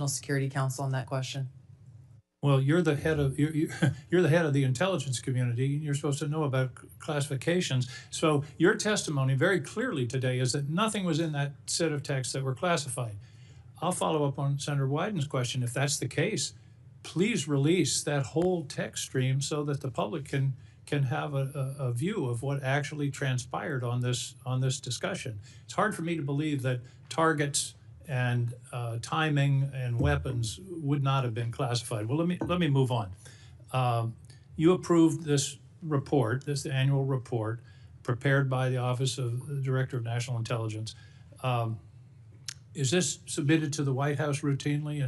National Security Council on that question. Well, you're the head of you're the head of the intelligence community, and you're supposed to know about classifications. So your testimony very clearly today is that nothing was in that set of texts that were classified. I'll follow up on Senator Wyden's question. If that's the case, please release that whole text stream so that the public can have a view of what actually transpired on this discussion. It's hard for me to believe that targets and timing and weapons would not have been classified. Well, let me move on. You approved this report, this annual report, prepared by the Office of the Director of National Intelligence. Is this submitted to the White House routinely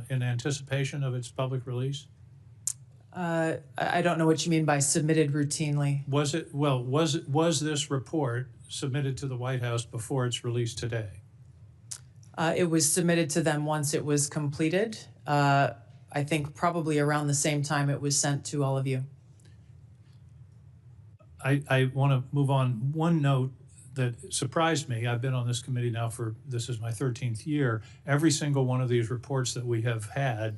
in anticipation of its public release? I don't know what you mean by submitted routinely. Was this report submitted to the White House before its release today? It was submitted to them once it was completed. I think probably around the same time it was sent to all of you. I want to move on. One note that surprised me, I've been on this committee now this is my 13th year. Every single one of these reports that we have had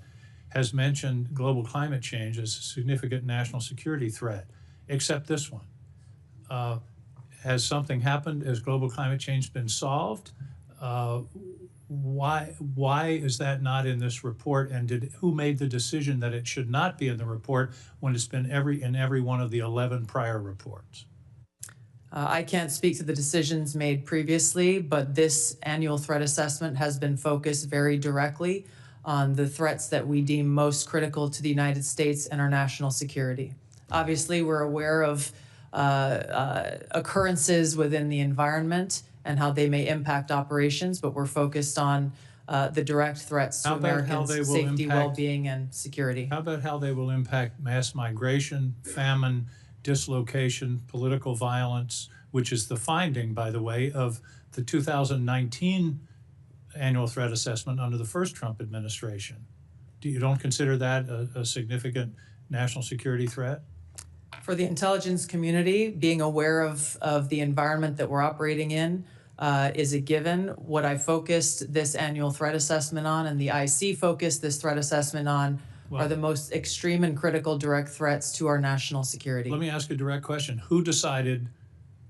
has mentioned global climate change as a significant national security threat, except this one. Has something happened? Has global climate change been solved? Why is that not in this report? And who made the decision that it should not be in the report when it's been in every one of the 11 prior reports? I can't speak to the decisions made previously, but this annual threat assessment has been focused very directly on the threats that we deem most critical to the United States and our national security. Obviously, we're aware of occurrences within the environment and how they may impact operations, but we're focused on the direct threats to Americans' safety, well-being, and security. How about how they will impact mass migration, famine, dislocation, political violence, which is the finding, by the way, of the 2019 annual threat assessment under the first Trump administration? You don't consider that a significant national security threat? For the intelligence community, being aware of the environment that we're operating in is a given. What I focused this annual threat assessment on, and the IC focused this threat assessment on, are the most extreme and critical direct threats to our national security. Let me ask a direct question. Who decided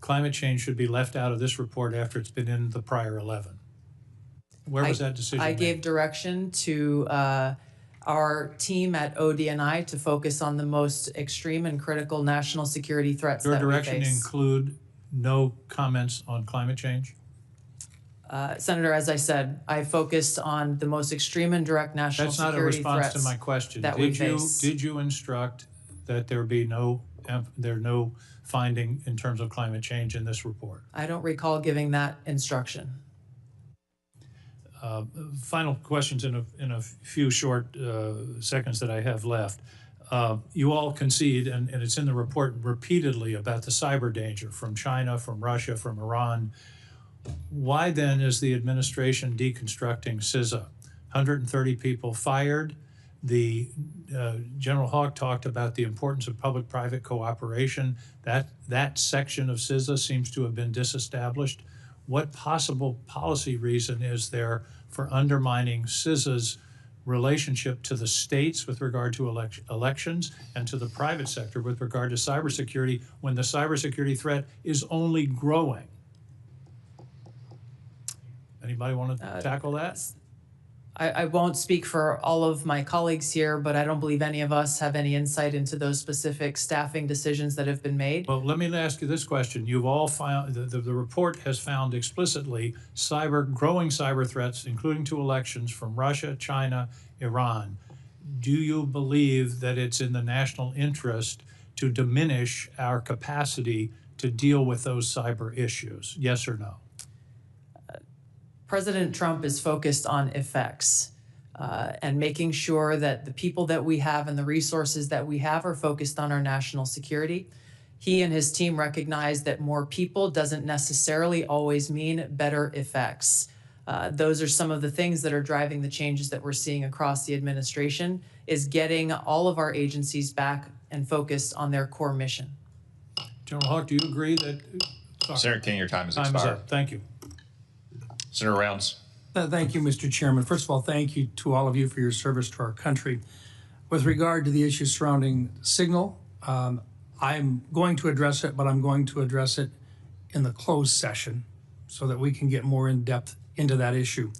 climate change should be left out of this report after it's been in the prior 11? Where was that decision made? Gave direction to our team at DNI to focus on the most extreme and critical national security threats that we face. Your direction include no comments on climate change? Senator, as I said, I focused on the most extreme and direct national security threats. That's not a response to my question. Did you instruct that there be no finding in terms of climate change in this report? I don't recall giving that instruction. Final questions in a few short seconds that I have left. You all concede, and it's in the report repeatedly, about the cyber danger from China, from Russia, from Iran. Why then is the administration deconstructing CISA? 130 people fired. The General Hawk talked about the importance of public-private cooperation. That section of CISA seems to have been disestablished. What possible policy reason is there for undermining CISA's relationship to the states with regard to elections and to the private sector with regard to cybersecurity when the cybersecurity threat is only growing? Anybody want to tackle that? I won't speak for all of my colleagues here, but I don't believe any of us have any insight into those specific staffing decisions that have been made. Well, let me ask you this question. You've all found, the report has found explicitly growing cyber threats, including to elections from Russia, China, Iran. Do you believe that it's in the national interest to diminish our capacity to deal with those cyber issues? Yes or no? President Trump is focused on effects and making sure that the people that we have and the resources that we have are focused on our national security. He and his team recognize that more people doesn't necessarily always mean better effects. Those are some of the things that are driving the changes that we're seeing across the administration, is getting all of our agencies back and focused on their core mission. General Hawk, do you agree that... Senator King, your time has expired. Time is up. Thank you. Senator Rounds. Thank you, Mr. Chairman. First of all, thank you to all of you for your service to our country. With regard to the issue surrounding Signal, I'm going to address it, but I'm going to address it in the closed session so that we can get more in depth into that issue.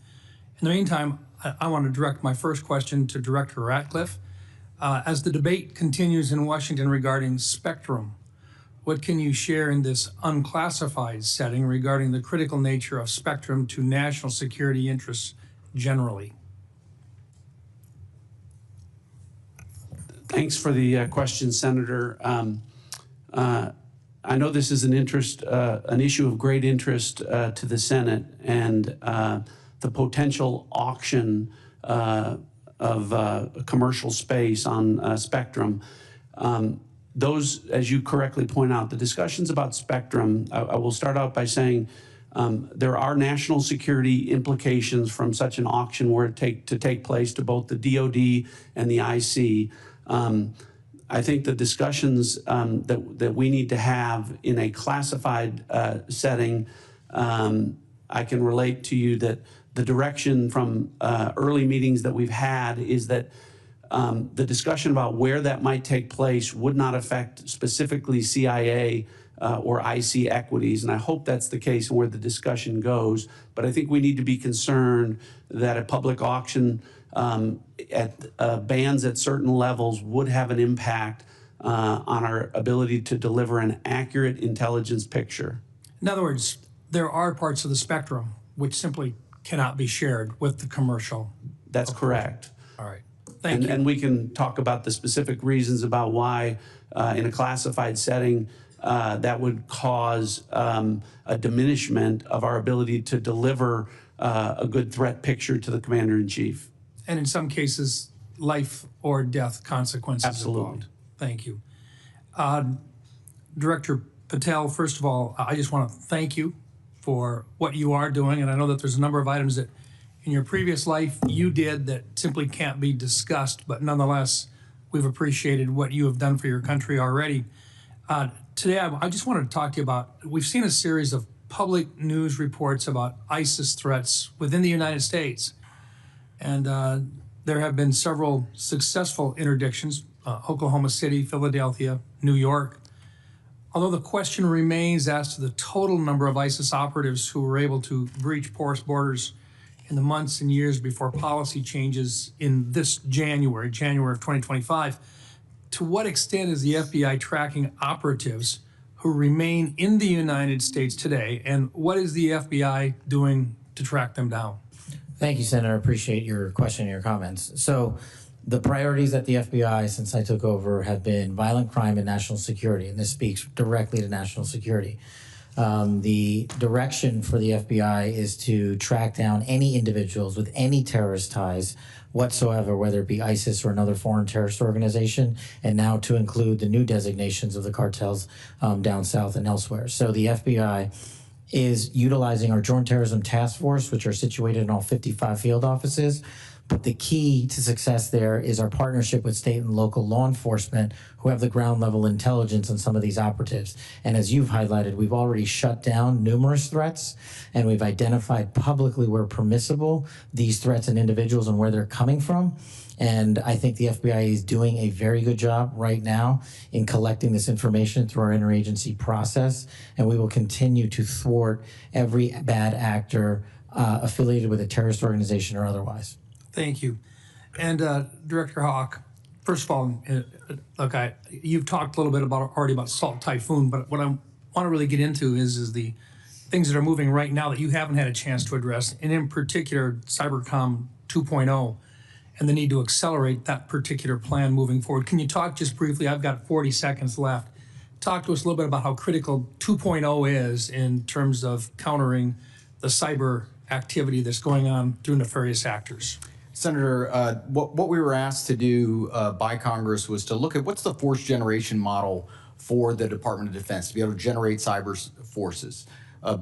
In the meantime, I want to direct my first question to Director Ratcliffe. As the debate continues in Washington regarding spectrum, what can you share in this unclassified setting regarding the critical nature of spectrum to national security interests generally? Thanks for the question, Senator. I know this is an issue of great interest to the Senate, and the potential auction of commercial space on spectrum. Those, as you correctly point out, the discussions about spectrum, I will start out by saying there are national security implications from such an auction were to take place to both the DoD and the IC. I think the discussions that we need to have in a classified setting, I can relate to you that the direction from early meetings that we've had is that the discussion about where that might take place would not affect specifically CIA or IC equities, and I hope that's the case where the discussion goes. But I think we need to be concerned that a public auction at bands at certain levels would have an impact on our ability to deliver an accurate intelligence picture. In other words, there are parts of the spectrum which simply cannot be shared with the commercial. That's correct. All right. Thank you. And we can talk about the specific reasons about why in a classified setting that would cause a diminishment of our ability to deliver a good threat picture to the Commander-in-Chief. And in some cases, life or death consequences Absolutely. Involved. Thank you. Director Patel, first of all, I just want to thank you for what you are doing. And I know that there's a number of items that in your previous life you did that simply can't be discussed, but nonetheless, we've appreciated what you have done for your country already. Today, I just wanted to talk to you about, we've seen a series of public news reports about ISIS threats within the United States. And there have been several successful interdictions, Oklahoma City, Philadelphia, New York. Although the question remains as to the total number of ISIS operatives who were able to breach porous borders in the months and years before policy changes in this January of 2025, to what extent is the FBI tracking operatives who remain in the United States today, and what is the FBI doing to track them down? Thank you, Senator. I appreciate your question and your comments. So the priorities at the FBI since I took over have been violent crime and national security, and this speaks directly to national security. The direction for the FBI is to track down any individuals with any terrorist ties whatsoever, whether it be ISIS or another foreign terrorist organization, and now to include the new designations of the cartels down south and elsewhere. So the FBI is utilizing our Joint Terrorism Task Force, which are situated in all 55 field offices. But the key to success there is our partnership with state and local law enforcement who have the ground level intelligence on some of these operatives. And as you've highlighted, we've already shut down numerous threats, and we've identified publicly where permissible these threats and individuals and where they're coming from. And I think the FBI is doing a very good job right now in collecting this information through our interagency process. And we will continue to thwart every bad actor affiliated with a terrorist organization or otherwise. Thank you. And Director Hawk, first of all, look, you've talked a little bit already about Salt Typhoon, but what I want to really get into is the things that are moving right now that you haven't had a chance to address, and in particular, Cybercom 2.0 and the need to accelerate that particular plan moving forward. Can you talk just briefly, I've got 40 seconds left, talk to us a little bit about how critical 2.0 is in terms of countering the cyber activity that's going on through nefarious actors. Senator, what we were asked to do by Congress was to look at what's the force generation model for the Department of Defense to be able to generate cyber forces.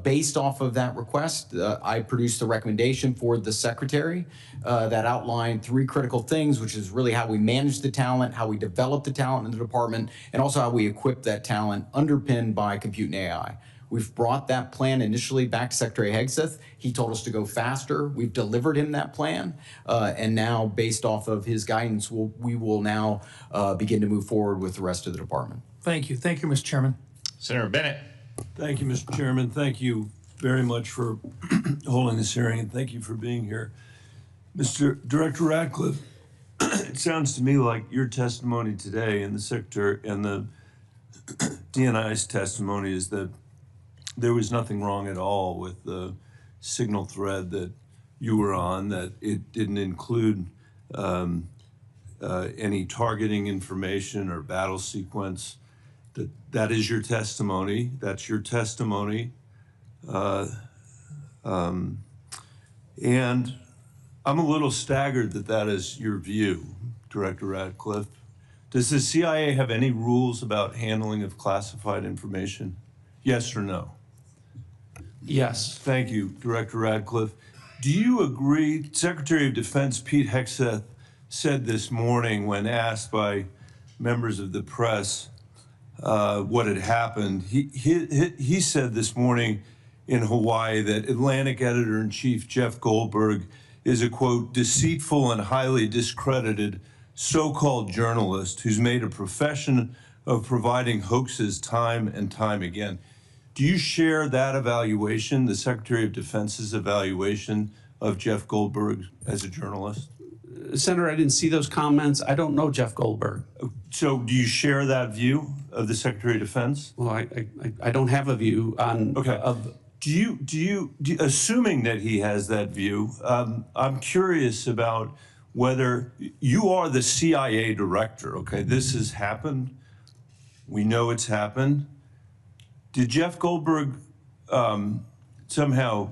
Based off of that request, I produced a recommendation for the Secretary that outlined 3 critical things, which is really how we manage the talent, how we develop the talent in the department, and also how we equip that talent underpinned by compute and AI. We've brought that plan initially back to Secretary Hegseth. He told us to go faster. We've delivered him that plan. And now, based off of his guidance, we will now begin to move forward with the rest of the department. Thank you. Thank you, Mr. Chairman. Senator Bennett. Thank you, Mr. Chairman. Thank you very much for holding this hearing, and thank you for being here. Mr. Director Radcliffe, it sounds to me like your testimony today and the Secretary and the DNI's testimony is that there was nothing wrong at all with the signal thread that you were on, that it didn't include any targeting information or battle sequence. That is your testimony. That's your testimony. And I'm a little staggered that that is your view, Director Radcliffe. Does the CIA have any rules about handling of classified information? Yes or no? Yes. Thank you, Director Radcliffe. Do you agree, Secretary of Defense Pete Hegseth said this morning when asked by members of the press what had happened, he said this morning in Hawaii that Atlantic Editor-in-Chief Jeff Goldberg is a, quote, deceitful and highly discredited so-called journalist who's made a profession of providing hoaxes time and time again. Do you share that evaluation, the Secretary of Defense's evaluation of Jeff Goldberg as a journalist? Senator, I didn't see those comments. I don't know Jeff Goldberg. So do you share that view of the Secretary of Defense? Well, I don't have a view on. Okay. Do you assuming that he has that view, I'm curious about whether you are the CIA director, okay? This has happened. We know it's happened. Did Jeff Goldberg somehow,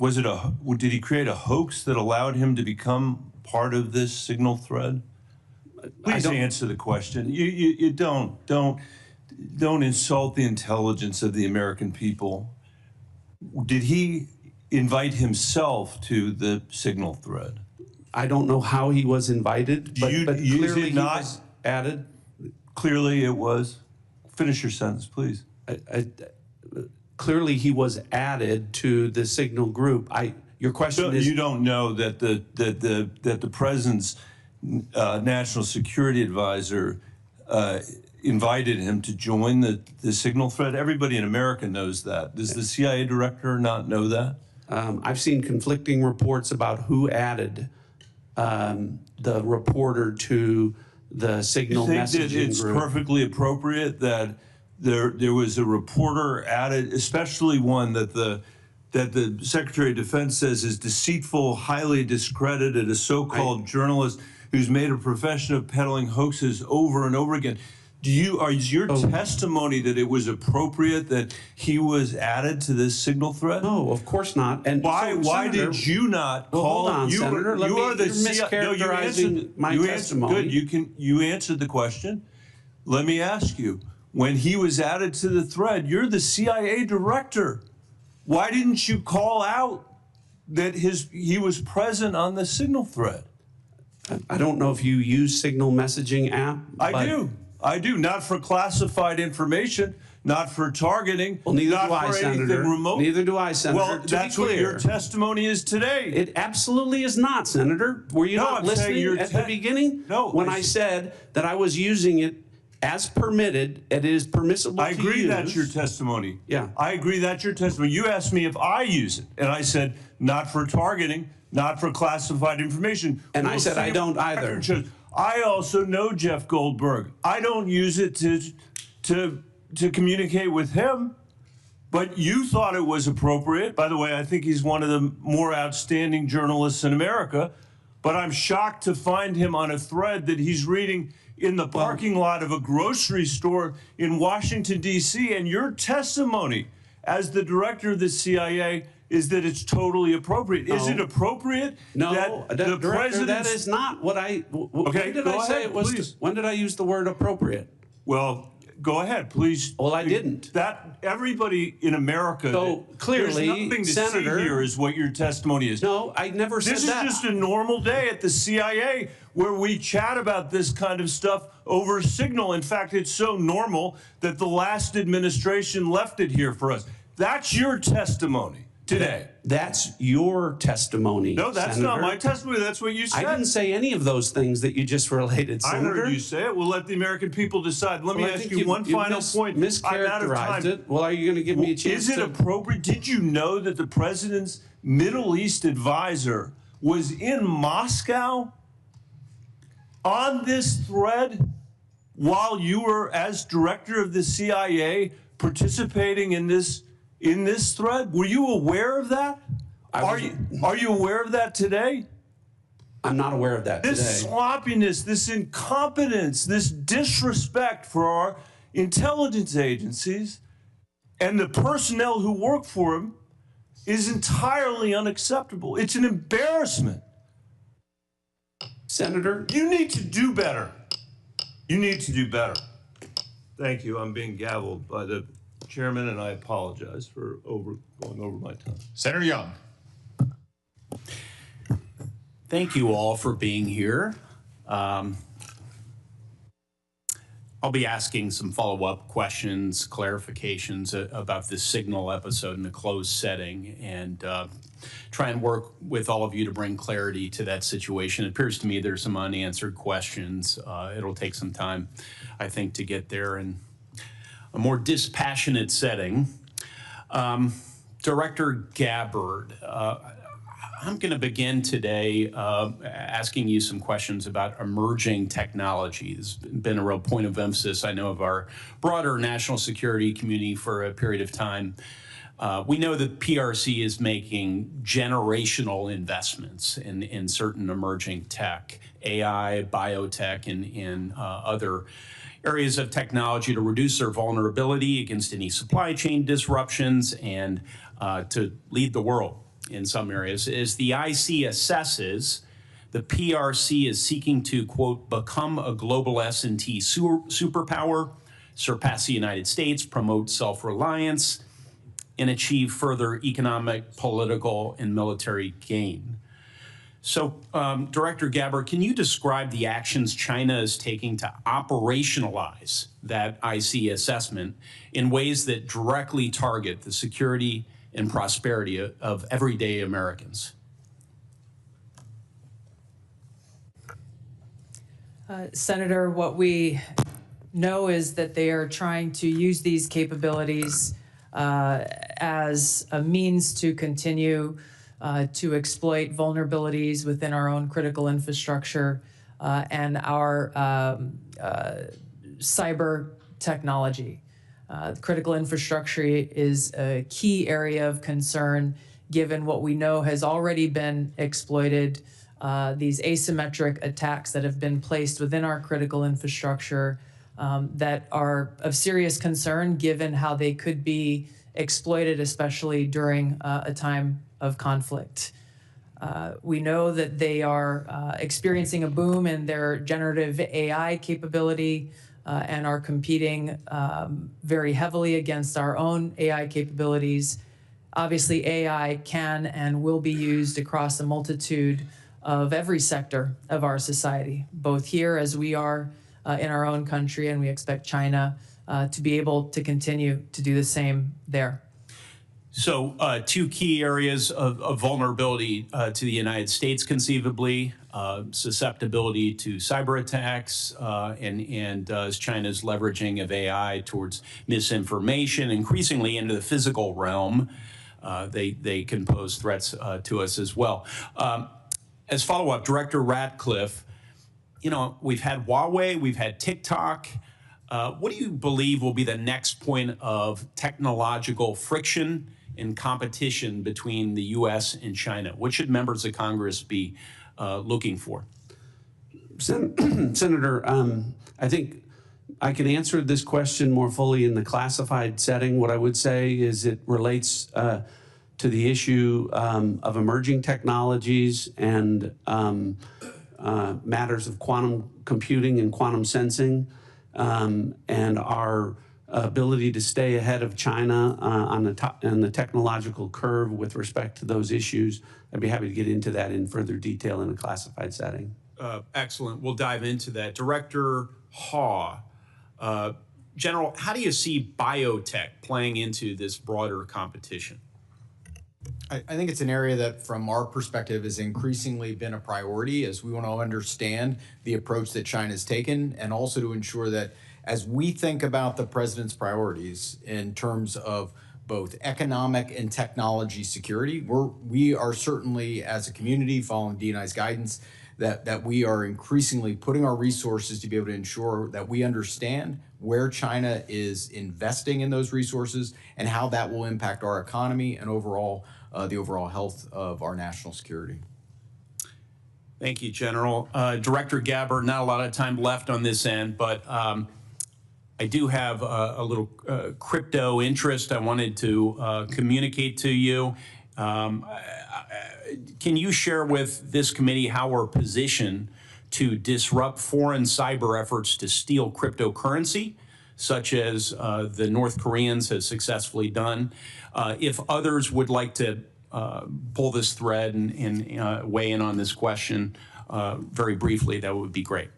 did he create a hoax that allowed him to become part of this signal thread? Please answer the question. You don't insult the intelligence of the American people. Did he invite himself to the signal thread? I don't know how he was invited, but clearly he was added. Clearly it was. Finish your sentence, please. Clearly he was added to the signal group. Your question is, you don't know that the president's national security advisor invited him to join the signal thread? Everybody in America knows that. Does the CIA director not know that? I've seen conflicting reports about who added the reporter to the signal messaging group. You think that it's perfectly appropriate that there was a reporter added, especially one that the Secretary of Defense says is deceitful, highly discredited, a so-called journalist who's made a profession of peddling hoaxes over and over again? Is your testimony that it was appropriate that he was added to this signal thread? No, of course not. And why did you not call? Hold on, you, Senator. You are the mischaracterizing my testimony. Good. You answered the question. Let me ask you: when he was added to the thread, you're the CIA director. Why didn't you call out that he was present on the signal thread? I don't know if you use signal messaging app. I do. Not for classified information, not for targeting. Well, neither not do I, for Senator. Remote. Neither do I, Senator. Well, that's what your testimony is today. It absolutely is not, Senator. Were you not listening at the beginning? No. When I said that I was using it as permitted, it is permissible to use. I agree that's your testimony. Yeah. I agree that's your testimony. You asked me if I use it, and I said not for targeting, not for classified information. And I said I don't either. I also know Jeff Goldberg. I don't use it to communicate with him, but you thought it was appropriate. By the way, I think he's one of the more outstanding journalists in America, but I'm shocked to find him on a thread that he's reading in the parking lot of a grocery store in Washington, D.C., and your testimony as the director of the CIA is that it's totally appropriate. No. Is it appropriate? No, that the Director, that is not what I. Okay, when did I say ahead, it was? please. When did I use the word appropriate? Well, go ahead, please. Well, I didn't. That everybody in America. So clearly, there's nothing to Senator, see here is what your testimony is. No, I never said that. This is just a normal day at the CIA where we chat about this kind of stuff over signal. In fact, it's so normal that the last administration left it here for us. That's your testimony today. That's your testimony. No, that's Senator. not my testimony. That's what you said. I didn't say any of those things that you just related, I Senator. heard you say it. We'll let the American people decide. Let me Well, I ask think you one final point. I'm out of Mischaracterized time. it. Well, are you going to give me a chance Is it to... appropriate? Did you know that the president's Middle East advisor was in Moscow on this thread while you were, as director of the CIA, participating in this thread? Were you aware of that? Are you aware of that today? I'm not aware of that This today. sloppiness, this incompetence, this disrespect for our intelligence agencies and the personnel who work for them is entirely unacceptable. It's an embarrassment. Senator, You need to do better. You need to do better. Thank you. I'm being gavelled by the chairman, and I apologize for going over my time. Senator Young. Thank you all for being here. I'll be asking some follow-up questions, clarifications about this Signal episode in a closed setting, and try and work with all of you to bring clarity to that situation. It appears to me there's some unanswered questions. It'll take some time, I think, to get there in a more dispassionate setting. Director Gabbard, I'm going to begin today asking you some questions about emerging technology. This has been a real point of emphasis, I know, of our broader national security community for a period of time. We know that PRC is making generational investments in certain emerging tech, AI, biotech, and other areas of technology to reduce their vulnerability against any supply chain disruptions and to lead the world in some areas. As the IC assesses, the PRC is seeking to, quote, become a global S&T superpower, surpass the United States, promote self-reliance, and achieve further economic, political, and military gain. So, Director Gabbard, can you describe the actions China is taking to operationalize that IC assessment in ways that directly target the security and prosperity of everyday Americans? Senator, what we know is that they are trying to use these capabilities as a means to continue to exploit vulnerabilities within our own critical infrastructure and our cyber technology. Critical infrastructure is a key area of concern given what we know has already been exploited, these asymmetric attacks that have been placed within our critical infrastructure that are of serious concern given how they could be exploited, especially during a time of conflict. We know that they are experiencing a boom in their generative AI capability and are competing very heavily against our own AI capabilities. Obviously, AI can and will be used across a multitude of every sector of our society, both here as we are in our own country, and we expect China to be able to continue to do the same there. So two key areas of vulnerability to the United States, conceivably, susceptibility to cyber attacks, and as China's leveraging of AI towards misinformation, increasingly into the physical realm, they can pose threats to us as well. As follow-up, Director Ratcliffe, you know, we've had Huawei, we've had TikTok. What do you believe will be the next point of technological friction and competition between the U.S. and China? What should members of Congress be looking for? Senator, I think I can answer this question more fully in the classified setting. What I would say is it relates to the issue of emerging technologies and matters of quantum computing and quantum sensing, and our ability to stay ahead of China on the technological curve with respect to those issues. I'd be happy to get into that in further detail in a classified setting. Excellent. We'll dive into that. Director Haw, General, how do you see biotech playing into this broader competition? I think it's an area that, from our perspective, has increasingly been a priority as we want to understand the approach that China's taken, and also to ensure that as we think about the president's priorities in terms of both economic and technology security, we are certainly, as a community, following DNI's guidance, that we are increasingly putting our resources to be able to ensure that we understand where China is investing in those resources and how that will impact our economy and overall the overall health of our national security. Thank you, General. Director Gabbard, not a lot of time left on this end, but I do have a little crypto interest I wanted to communicate to you. Can you share with this committee how we're positioned to disrupt foreign cyber efforts to steal cryptocurrency, such as the North Koreans have successfully done? If others would like to pull this thread and weigh in on this question very briefly, that would be great.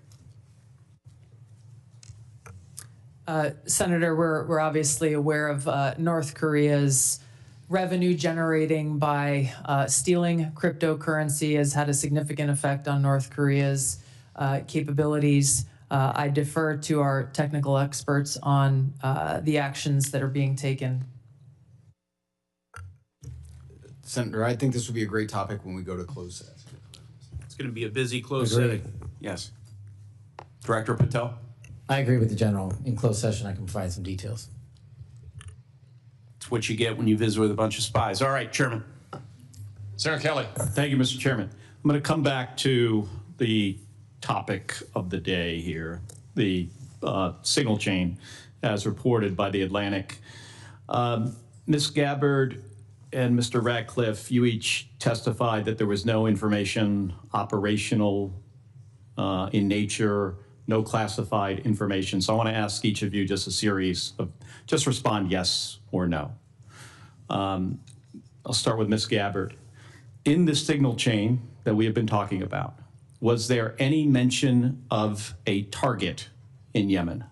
Senator, we're obviously aware of North Korea's revenue generating by stealing cryptocurrency has had a significant effect on North Korea's capabilities. I defer to our technical experts on the actions that are being taken. Senator, I think this would be a great topic when we go to closed session. It's going to be a busy closed session. Yes. Director Patel? I agree with the general. In closed session, I can provide some details. It's what you get when you visit with a bunch of spies. All right, Chairman. Senator Kelly. Thank you, Mr. Chairman. I'm going to come back to the topic of the day here, the signal chain as reported by The Atlantic. Ms. Gabbard and Mr. Ratcliffe, you each testified that there was no information operational in nature, no classified information. So I want to ask each of you just a series of, just respond yes or no. I'll start with Ms. Gabbard. In the signal chain that we have been talking about, was there any mention of a target in Yemen?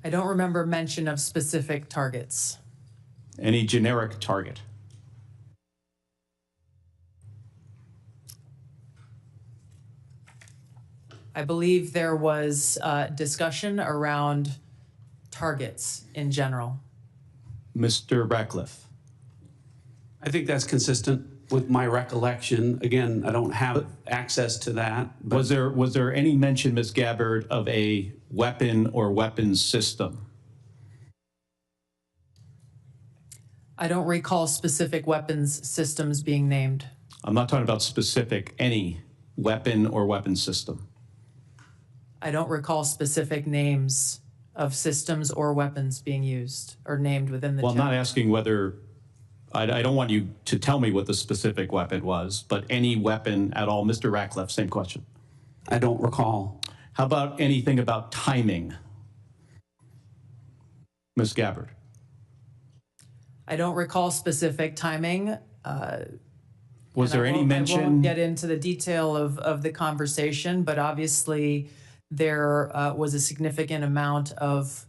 I don't remember mention of specific targets. Any generic target? I believe there was discussion around targets in general. Mr. Ratcliffe? I think that's consistent with my recollection. Again, I don't have access to that. But Was there any mention, Ms. Gabbard, of a weapon or weapons system? I don't recall specific weapons systems being named. I'm not talking about specific, any weapon or weapons system. I don't recall specific names of systems or weapons being used or named within the Well, I'm chat. not asking whether, I don't want you to tell me what the specific weapon was, but any weapon at all. Mr. Ratcliffe, same question. I don't recall. How about anything about timing? Ms. Gabbard? I don't recall specific timing. Was there any I won't mention? get into the detail of the conversation, but obviously there was a significant amount of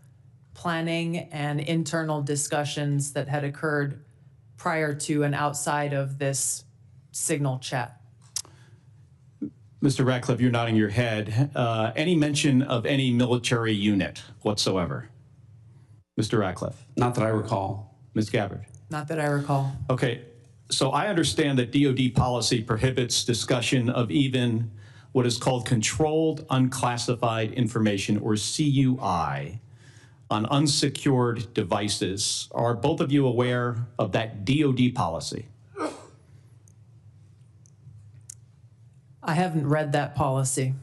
planning and internal discussions that had occurred prior to and outside of this signal chat. Mr. Ratcliffe, you're nodding your head. Any mention of any military unit whatsoever? Mr. Ratcliffe? Not that I recall. Ms. Gabbard? Not that I recall. Okay, so I understand that DoD policy prohibits discussion of even what is called controlled unclassified information, or CUI, on unsecured devices. Are both of you aware of that DoD policy? I haven't read that policy.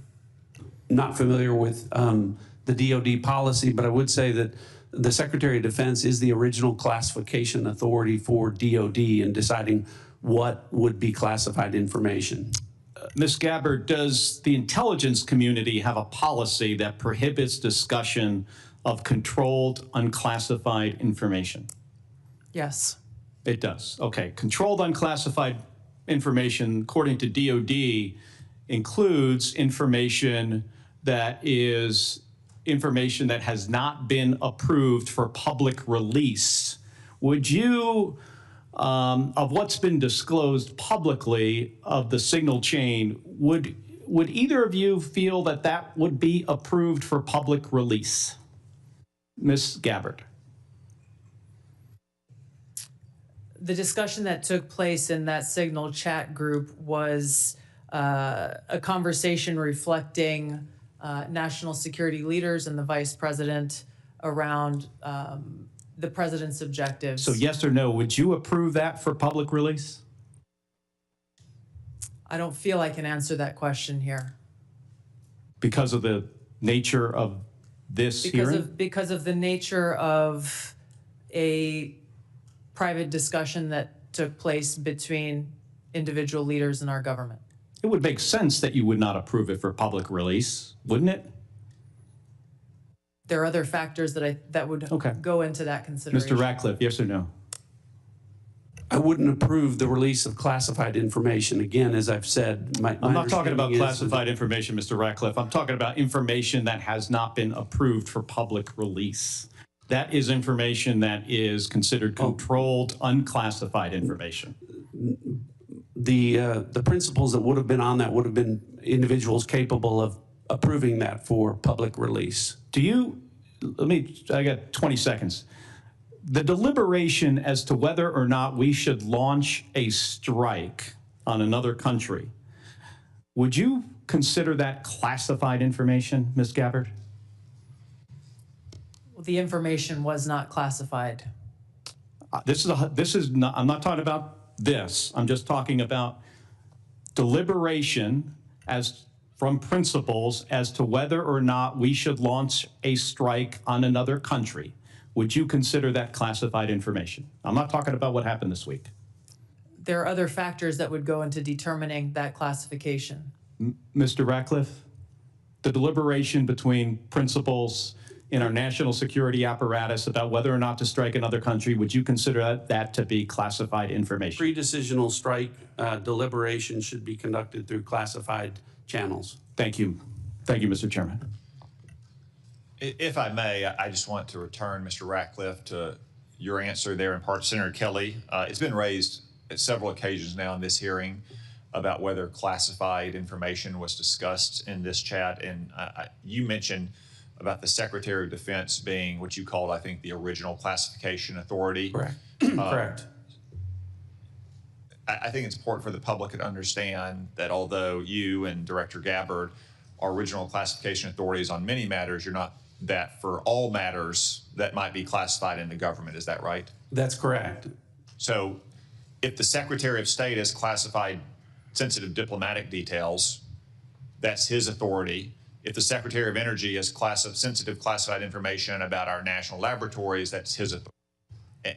Not familiar with the DoD policy, but I would say that the Secretary of Defense is the original classification authority for DoD in deciding what would be classified information. Ms. Gabbard, does the intelligence community have a policy that prohibits discussion of controlled unclassified information? Yes. It does. Okay. Controlled unclassified information, according to DoD, includes information that has not been approved for public release. Would you, of what's been disclosed publicly of the signal chain, would either of you feel that that would be approved for public release? Ms. Gabbard. The discussion that took place in that Signal chat group was a conversation reflecting national security leaders and the vice president around the president's objectives. So yes or no, would you approve that for public release? I don't feel I can answer that question here. Because of the nature of this hearing? Because of the nature of a private discussion that took place between individual leaders in our government. It would make sense that you would not approve it for public release, wouldn't it? There are other factors that would go into that consideration. Mr. Ratcliffe, yes or no? I wouldn't approve the release of classified information. Again, as I've said, I'm not talking about classified information, Mr. Ratcliffe. I'm talking about information that has not been approved for public release. That is information that is considered controlled, unclassified information. The principles that would have been on that would have been individuals capable of approving that for public release. I got 20 seconds. The deliberation as to whether or not we should launch a strike on another country, would you consider that classified information, Ms. Gabbard? Well, the information was not classified. I'm not talking about this. I'm just talking about deliberation from principles as to whether or not we should launch a strike on another country. Would you consider that classified information? I'm not talking about what happened this week. There are other factors that would go into determining that classification. Mr. Ratcliffe, the deliberation between principals in our national security apparatus about whether or not to strike another country, would you consider that to be classified information? Pre-decisional strike deliberation should be conducted through classified channels. Thank you. Thank you, Mr. Chairman. If I may, I just want to return, Mr. Ratcliffe, to your answer there in part. Senator Kelly, it's been raised at several occasions now in this hearing about whether classified information was discussed in this chat. And you mentioned about the Secretary of Defense being what you called, I think, the original classification authority. Correct. Correct. I think it's important for the public to understand that although you and Director Gabbard are original classification authorities on many matters, you're not that for all matters that might be classified in the government. Is that right? That's correct. So if the Secretary of State has classified sensitive diplomatic details, that's his authority. If the Secretary of Energy has sensitive classified information about our national laboratories, that's his authority.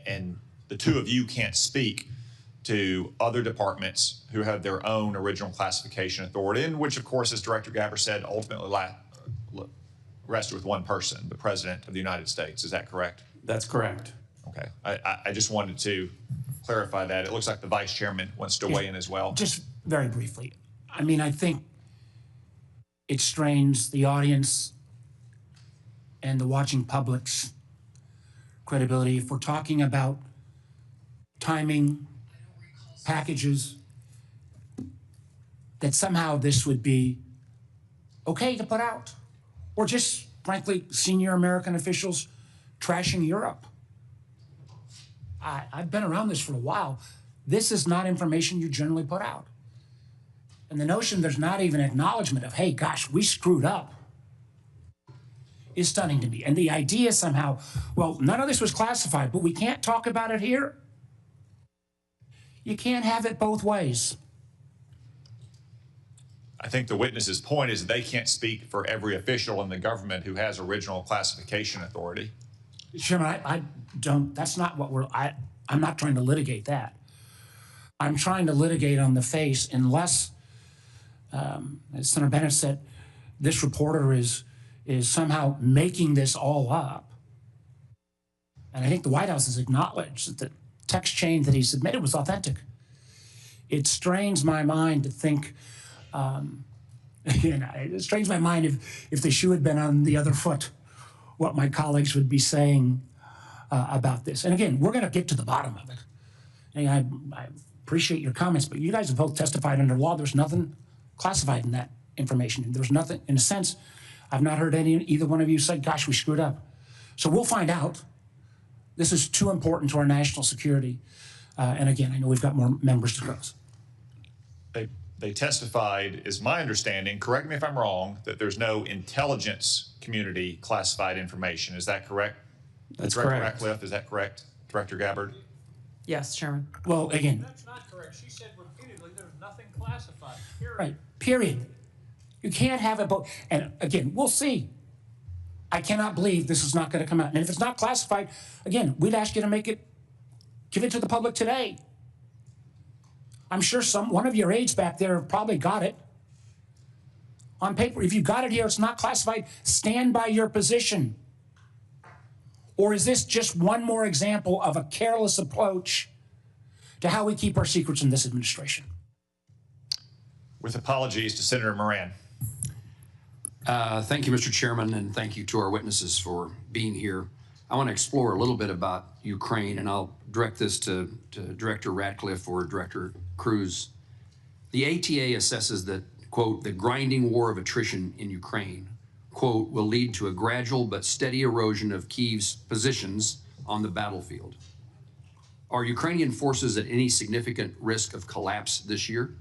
And the two of you can't speak to other departments who have their own original classification authority, and which, of course, as Director Gabbard said, ultimately rested with one person, the President of the United States. Is that correct? That's correct. Okay. I just wanted to clarify that. It looks like the Vice Chairman wants to weigh in as well. Just very briefly. I mean, I think it strains the audience and the watching public's credibility if we're talking about timing, packages, that somehow this would be okay to put out. Or just, frankly, senior American officials trashing Europe. I've been around this for a while. This is not information you generally put out. And the notion there's not even acknowledgement of, hey, gosh, we screwed up, is stunning to me. And the idea somehow, well, none of this was classified, but we can't talk about it here. You can't have it both ways. I think the witness's point is that they can't speak for every official in the government who has original classification authority. Chairman, I don't, that's not what I'm not trying to litigate that. I'm trying to litigate on the face unless, as Senator Bennett said, this reporter is somehow making this all up. And I think the White House has acknowledged that the text chain that he submitted was authentic. It strains my mind to think Again, it strains my mind if the shoe had been on the other foot, what my colleagues would be saying about this. And again, we're going to get to the bottom of it. And I appreciate your comments, but you guys have both testified under law. There's nothing classified in that information. There's nothing, in a sense, I've not heard either one of you say, gosh, we screwed up. So we'll find out. This is too important to our national security. And again, I know we've got more members to cross. They testified, is my understanding, correct me if I'm wrong, that there's no intelligence community classified information. Is that correct? That's Director correct. Ratcliffe, is that correct? Director Gabbard? Yes, Chairman. Well, again, That's not correct. She said repeatedly there's nothing classified, period. right, period. You can't have it both. And again, we'll see. I cannot believe this is not going to come out. And if it's not classified, again, we'd ask you to give it to the public today. I'm sure one of your aides back there probably got it on paper. If you got it here, it's not classified, stand by your position. Or is this just one more example of a careless approach to how we keep our secrets in this administration? With apologies to Senator Moran. Thank you, Mr. Chairman, and thank you to our witnesses for being here. I want to explore a little bit about Ukraine, and I'll direct this to Director Ratcliffe or Director Cruz. The ATA assesses that, quote, the grinding war of attrition in Ukraine, quote, will lead to a gradual but steady erosion of Kyiv's positions on the battlefield. Are Ukrainian forces at any significant risk of collapse this year?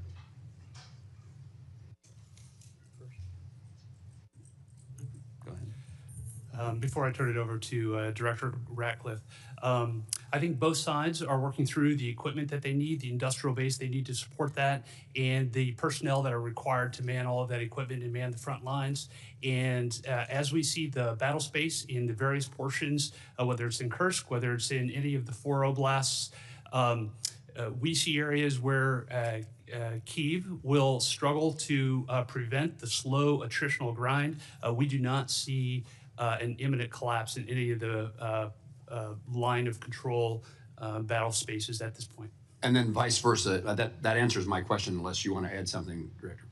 Before I turn it over to Director Ratcliffe, I think both sides are working through the equipment that they need, the industrial base they need to support that, and the personnel that are required to man all of that equipment and man the front lines. And as we see the battle space in the various portions, whether it's in Kursk, whether it's in any of the 4 oblasts, we see areas where Kyiv will struggle to prevent the slow attritional grind. We do not see an imminent collapse in any of the line of control battle spaces at this point. And then vice versa. That answers my question, unless you want to add something, Director.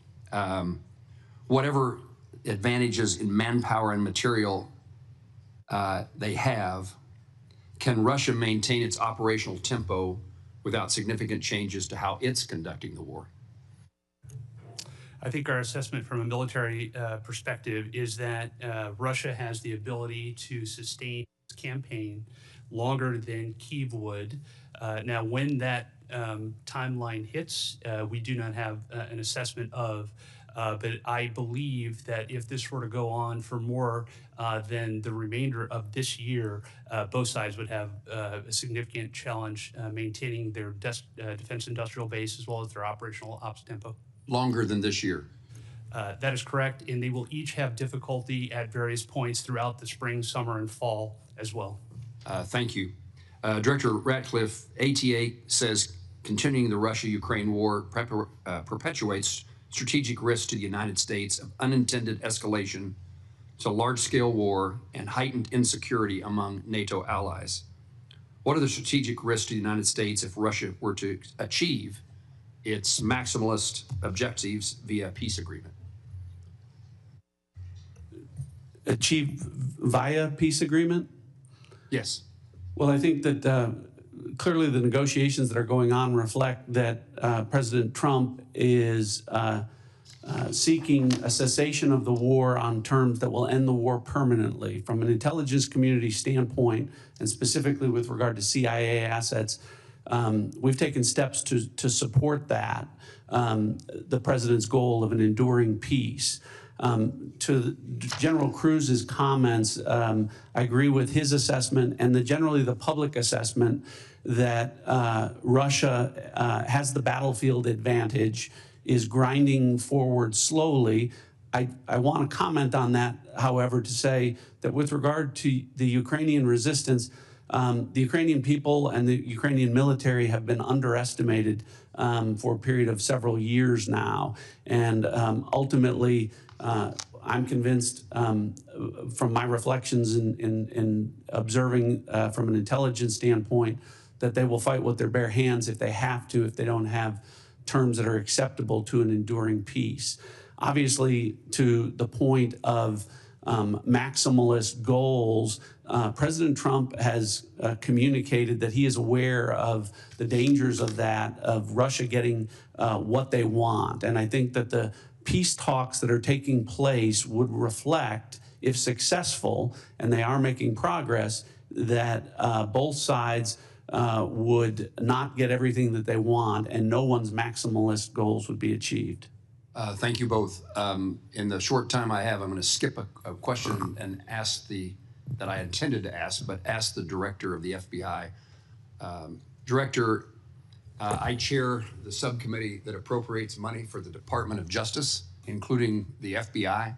Whatever advantages in manpower and material they have, can Russia maintain its operational tempo without significant changes to how it's conducting the war? I think our assessment from a military perspective is that Russia has the ability to sustain its campaign longer than Kyiv would. Now, when that timeline hits, we do not have an assessment of, but I believe that if this were to go on for more than the remainder of this year, both sides would have a significant challenge maintaining their defense industrial base as well as their operational ops tempo. Longer than this year? That is correct, and they will each have difficulty at various points throughout the spring, summer, and fall as well. Thank you. Director Ratcliffe, ATA says continuing the Russia-Ukraine war perpetuates strategic risks to the United States of unintended escalation to large-scale war and heightened insecurity among NATO allies. What are the strategic risks to the United States if Russia were to achieve its maximalist objectives via peace agreement? Achieve via peace agreement? Yes. Well, I think that clearly the negotiations that are going on reflect that President Trump is seeking a cessation of the war on terms that will end the war permanently. From an intelligence community standpoint, and specifically with regard to CIA assets, we've taken steps to support that, the president's goal of an enduring peace. To General Cruz's comments, I agree with his assessment and generally the public assessment that Russia has the battlefield advantage, is grinding forward slowly. I want to comment on that, however, to say that with regard to the Ukrainian resistance, the Ukrainian people and the Ukrainian military have been underestimated for a period of several years now. And ultimately, I'm convinced from my reflections in observing from an intelligence standpoint that they will fight with their bare hands if they have to, if they don't have terms that are acceptable to an enduring peace. Obviously, to the point of maximalist goals, President Trump has communicated that he is aware of the dangers of that, of Russia getting what they want. And I think that the peace talks that are taking place would reflect, if successful, and they are making progress, that both sides would not get everything that they want and no one's maximalist goals would be achieved. Thank you both. In the short time I have, I'm going to skip a question and ask that I intended to ask, but ask the director of the FBI. Director, I chair the subcommittee that appropriates money for the Department of Justice, including the FBI.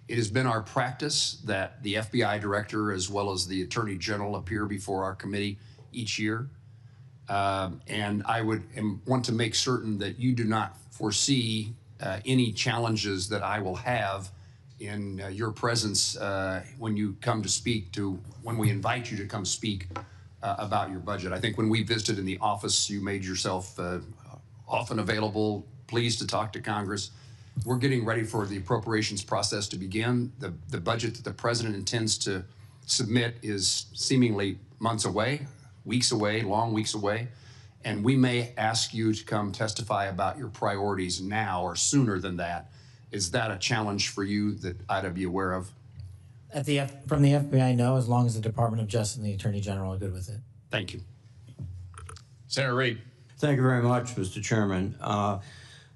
It has been our practice that the FBI director, as well as the Attorney General, appear before our committee each year. And I want to make certain that you do not foresee any challenges that I will have in your presence when you come to speak when we invite you to come speak about your budget. I think when we visited in the office, you made yourself often available, pleased to talk to Congress. We're getting ready for the appropriations process to begin. The budget that the president intends to submit is seemingly months away, weeks away, long weeks away. And we may ask you to come testify about your priorities now or sooner than that. Is that a challenge for you that I'd be aware of? From the FBI, no, as long as the Department of Justice and the Attorney General are good with it. Thank you. Senator Reid. Thank you very much, Mr. Chairman.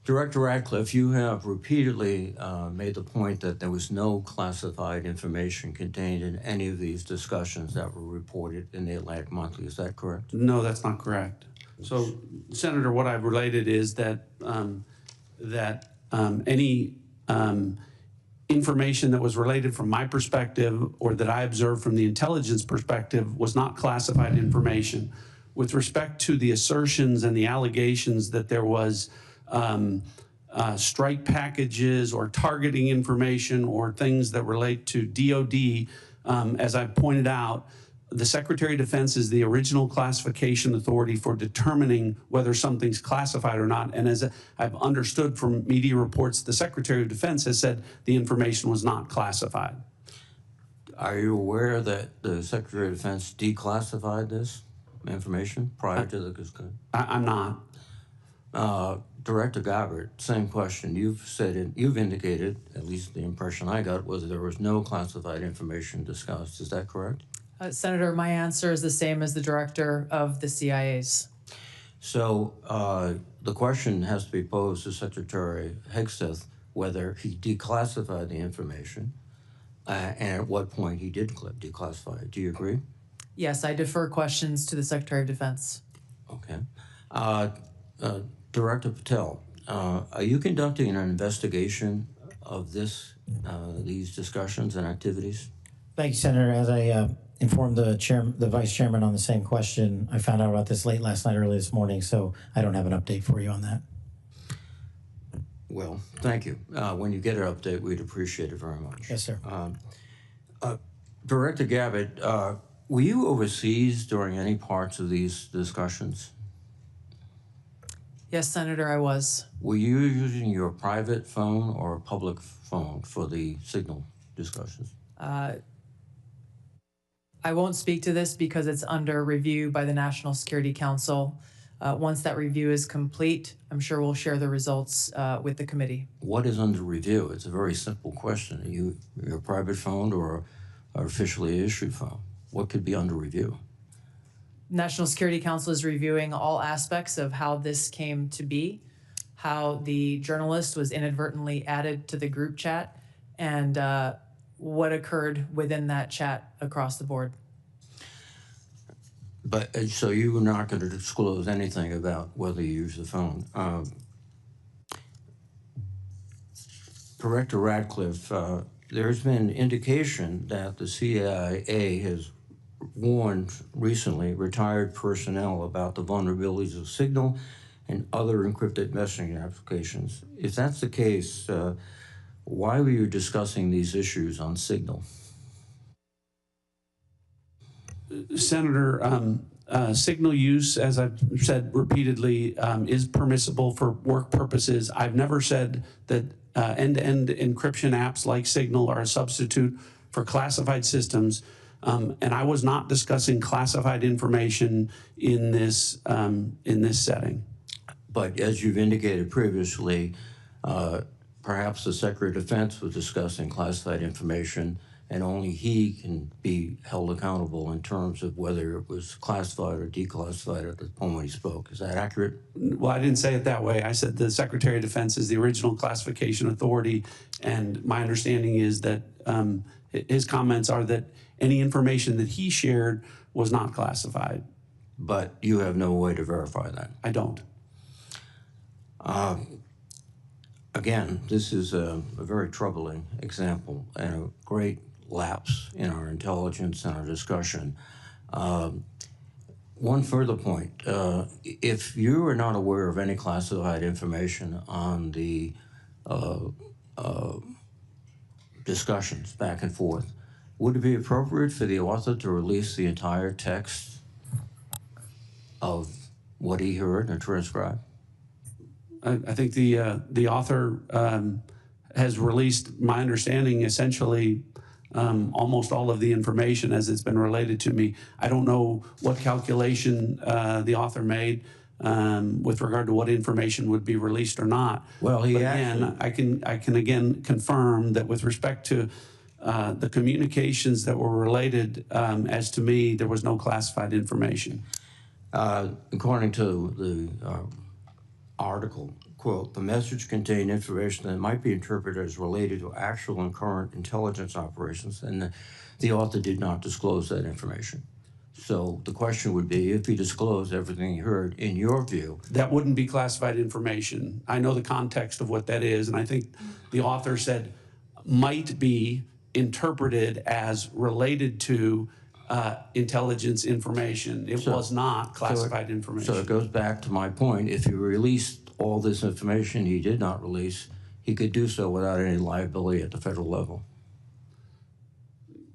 Director Ratcliffe, you have repeatedly made the point that there was no classified information contained in any of these discussions that were reported in the Atlantic Monthly. Is that correct? No, that's not correct. So, Senator, what I've related is that any information that was related from my perspective or that I observed from the intelligence perspective was not classified information. With respect to the assertions and the allegations that there was strike packages or targeting information or things that relate to DOD, as I've pointed out, the Secretary of Defense is the original classification authority for determining whether something's classified or not. And as I've understood from media reports, the Secretary of Defense has said the information was not classified. Are you aware that the Secretary of Defense declassified this information prior to the discussion? I'm not. Director Gabbard, same question. You've indicated, at least the impression I got, was there was no classified information discussed. Is that correct? Senator, my answer is the same as the director of the CIA's. So the question has to be posed to Secretary Hegseth whether he declassified the information and at what point he did declassify it. Do you agree? Yes, I defer questions to the Secretary of Defense. Okay. Director Patel, are you conducting an investigation of these discussions and activities? Thank you, Senator. As I informed the vice chairman on the same question, I found out about this late last night, early this morning, so I don't have an update for you on that. Well, thank you. When you get an update, we'd appreciate it very much. Yes, sir. Director Gabbard, were you overseas during any parts of these discussions? Yes, Senator, I was. Were you using your private phone or a public phone for the signal discussions? I won't speak to this because it's under review by the National Security Council. Once that review is complete, I'm sure we'll share the results with the committee. What is under review? It's a very simple question. Are you your private phone or an officially issued phone? What could be under review? National Security Council is reviewing all aspects of how this came to be, how the journalist was inadvertently added to the group chat, and what occurred within that chat across the board. But so you were not going to disclose anything about whether you use the phone. Director Ratcliffe, there's been indication that the CIA has warned recently retired personnel about the vulnerabilities of Signal and other encrypted messaging applications. If that's the case, why were you discussing these issues on Signal? Senator, Signal use, as I've said repeatedly, is permissible for work purposes. I've never said that end-to-end encryption apps like Signal are a substitute for classified systems. And I was not discussing classified information in this setting. But as you've indicated previously, perhaps the Secretary of Defense was discussing classified information, and only he can be held accountable in terms of whether it was classified or declassified at the point when he spoke. Is that accurate? Well, I didn't say it that way. I said the Secretary of Defense is the original classification authority, and my understanding is that his comments are that any information that he shared was not classified. But you have no way to verify that? I don't. Again, this is a very troubling example and a great lapse in our intelligence and our discussion. One further point, if you are not aware of any classified information on the discussions back and forth, would it be appropriate for the author to release the entire text of what he heard and transcribe? I think the author has released, my understanding, essentially almost all of the information as it's been related to me. I don't know what calculation the author made with regard to what information would be released or not. Well, he again, I can again confirm that with respect to the communications that were related, as to me, there was no classified information. According to the article, quote, the message contained information that might be interpreted as related to actual and current intelligence operations, and the author did not disclose that information. So the question would be, if he disclosed everything he heard, in your view. That wouldn't be classified information. I know the context of what that is, and I think the author said might be interpreted as related to intelligence information. It was not classified information. So it goes back to my point. If he released all this information he did not release, he could do so without any liability at the federal level.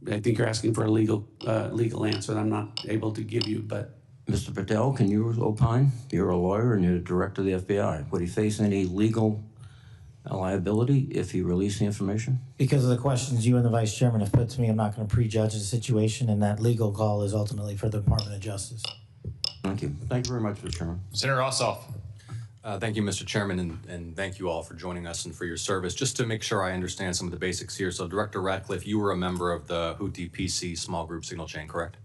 I think you're asking for a legal answer that I'm not able to give you, but. Mr. Patel, can you opine? You're a lawyer and you're the director of the FBI. Would he face any legal liability if he released the information? Because of the questions you and the Vice Chairman have put to me, I'm not going to prejudge the situation, and that legal call is ultimately for the Department of Justice. Thank you. Thank you very much, Mr. Chairman. Senator Ossoff. Thank you, Mr. Chairman, and thank you all for joining us and for your service. Just to make sure I understand some of the basics here. So, Director Ratcliffe, you were a member of the Houthi PC small group signal chain, correct?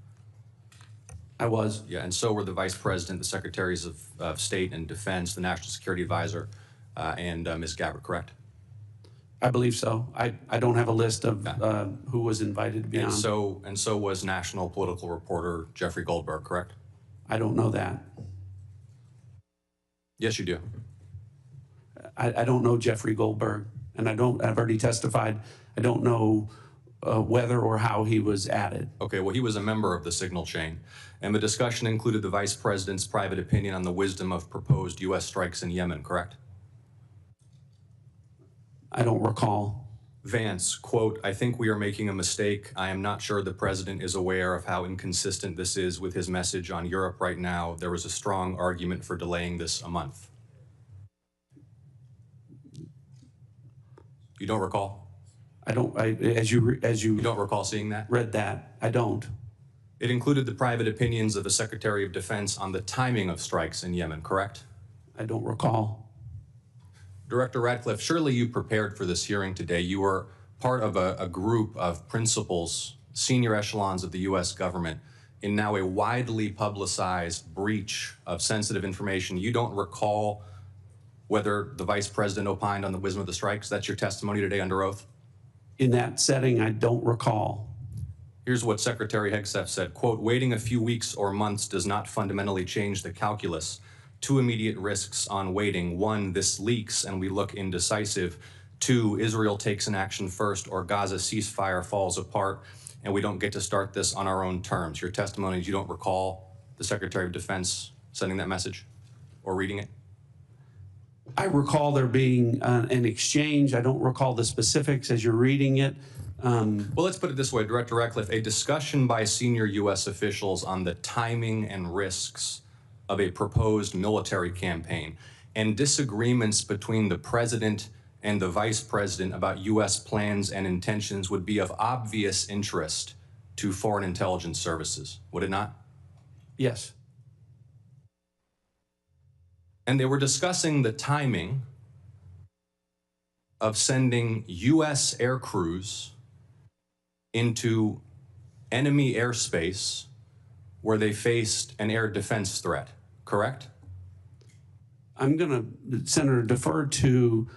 I was. Yeah, and so were the Vice President, the Secretaries of State and Defense, the National Security Advisor, and Ms. Gabbard, correct? I believe so. I don't have a list of who was invited to be on. And so was national political reporter Jeffrey Goldberg, correct? I don't know that. Yes, you do. I don't know Jeffrey Goldberg, and I've already testified. I don't know whether or how he was added. Okay, well, he was a member of the signal chain, and the discussion included the Vice President's private opinion on the wisdom of proposed U.S. strikes in Yemen, correct? I don't recall. Vance, quote, I think we are making a mistake. I am not sure the president is aware of how inconsistent this is with his message on Europe right now. There was a strong argument for delaying this a month. You don't recall? I don't, as you don't recall seeing that? Read that, I don't. It included the private opinions of the Secretary of Defense on the timing of strikes in Yemen, correct? I don't recall. Director Ratcliffe, surely you prepared for this hearing today. You were part of a group of principals, senior echelons of the U.S. government, in now a widely publicized breach of sensitive information. You don't recall whether the Vice President opined on the wisdom of the strikes? That's your testimony today under oath? In that setting, I don't recall. Here's what Secretary Hegseth said, quote, waiting a few weeks or months does not fundamentally change the calculus. Two immediate risks on waiting. One, this leaks and we look indecisive. Two, Israel takes an action first or Gaza ceasefire falls apart and we don't get to start this on our own terms. Your testimony is you don't recall the Secretary of Defense sending that message or reading it? I recall there being an exchange. I don't recall the specifics as you're reading it. Well, let's put it this way, Director Ratcliffe, a discussion by senior U.S. officials on the timing and risks of a proposed military campaign and disagreements between the president and the vice president about U.S. plans and intentions would be of obvious interest to foreign intelligence services, would it not? Yes. And they were discussing the timing of sending U.S. air crews into enemy airspace where they faced an air defense threat, correct? I'm going to, Senator, defer to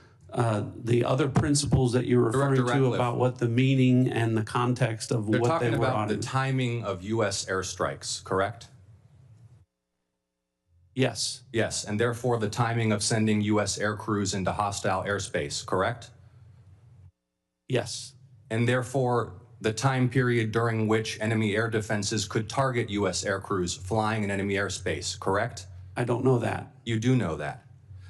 the other principles that you're referring Director to Ratcliffe. about what the meaning and the context of They're what they talking were about on. the timing of U.S. airstrikes, correct? Yes. Yes, and therefore the timing of sending U.S. air crews into hostile airspace, correct? Yes. And therefore the time period during which enemy air defenses could target U.S. air crews flying in enemy airspace, correct? I don't know that. You do know that.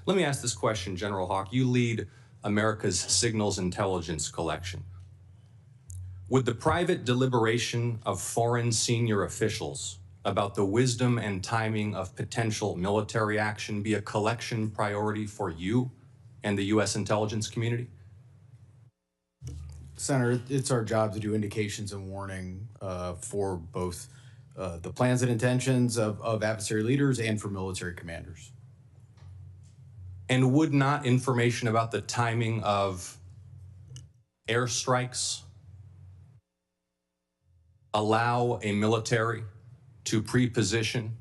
Let me ask this question, General Hawk. You lead America's signals intelligence collection. Would the private deliberation of foreign senior officials about the wisdom and timing of potential military action be a collection priority for you and the U.S. intelligence community? Senator, it's our job to do indications and warning for both the plans and intentions of adversary leaders and for military commanders. And would not information about the timing of airstrikes allow a military to pre-position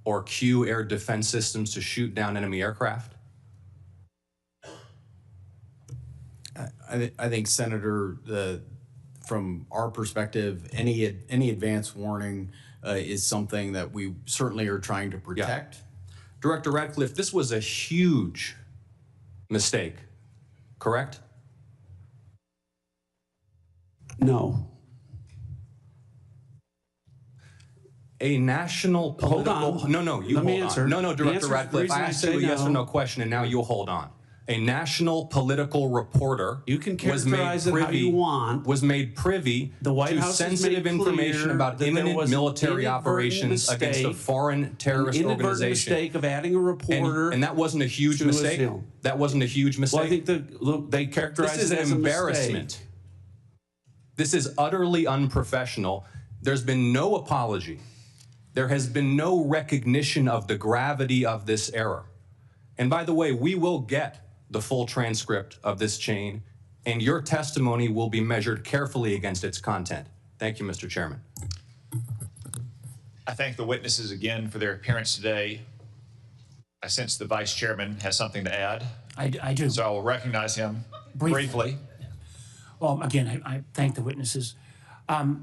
or cue air defense systems to shoot down enemy aircraft? I think, Senator, from our perspective, any advance warning is something that we certainly are trying to protect. Yeah. Director Ratcliffe, this was a huge mistake, correct? No. A national political... Hold on. No, you Let me hold answer. on. No, Director The Ratcliffe, I asked you a yes or no question, and now you hold on. A national political reporter you can characterize it how you want. Was made privy the White to House sensitive information about imminent military operations against a foreign terrorist organization. Mistake of adding a reporter, and that wasn't a huge mistake. That wasn't a huge mistake. Well, I think they characterize this is it as an embarrassment. This is utterly unprofessional. There's been no apology. There has been no recognition of the gravity of this error. And by the way, we will get the full transcript of this chain, and your testimony will be measured carefully against its content. Thank you, Mr. Chairman. I thank the witnesses again for their appearance today. I sense the Vice Chairman has something to add. I do. So I will recognize him briefly. Well, again, I thank the witnesses. But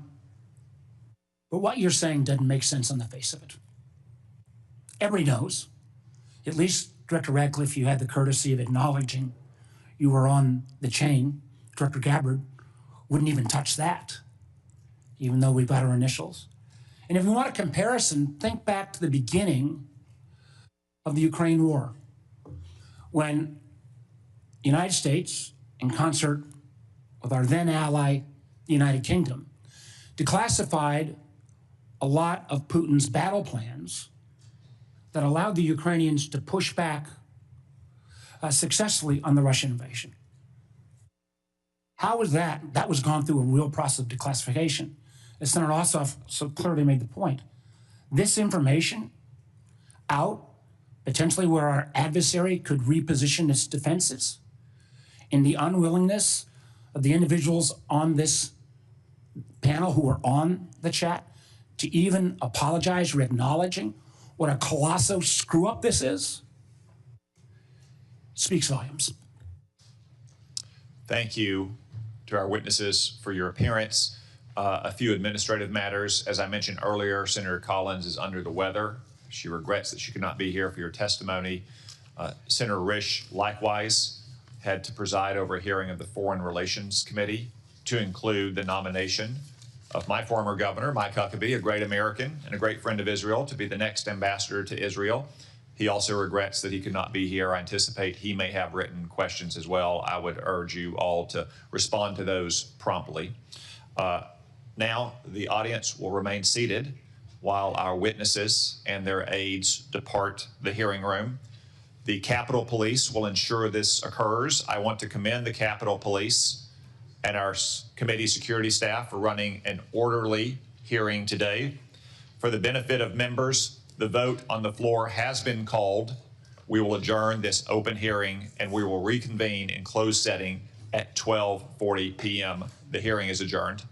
what you're saying doesn't make sense on the face of it. Everybody knows, at least Director Ratcliffe, you had the courtesy of acknowledging you were on the chain. Director Gabbard wouldn't even touch that, even though we've got our initials. And if we want a comparison, think back to the beginning of the Ukraine war, when the United States, in concert with our then ally, the United Kingdom, declassified a lot of Putin's battle plans that allowed the Ukrainians to push back successfully on the Russian invasion. How was that? That was gone through a real process of declassification. As Senator Ossoff so clearly made the point, this information out, potentially where our adversary could reposition its defenses, in the unwillingness of the individuals on this panel who were on the chat to even apologize or acknowledging what a colossal screw-up this is, speaks volumes. Thank you to our witnesses for your appearance. A few administrative matters. As I mentioned earlier, Senator Collins is under the weather. She regrets that she could not be here for your testimony. Senator Risch likewise had to preside over a hearing of the Foreign Relations Committee to include the nomination of my former governor, Mike Huckabee, a great American and a great friend of Israel, to be the next ambassador to Israel. He also regrets that he could not be here. I anticipate he may have written questions as well. I would urge you all to respond to those promptly. Now, the audience will remain seated while our witnesses and their aides depart the hearing room. The Capitol Police will ensure this occurs. I want to commend the Capitol Police and our committee security staff for running an orderly hearing today. For the benefit of members, the vote on the floor has been called. We will adjourn this open hearing and we will reconvene in closed setting at 12:40 p.m. The hearing is adjourned.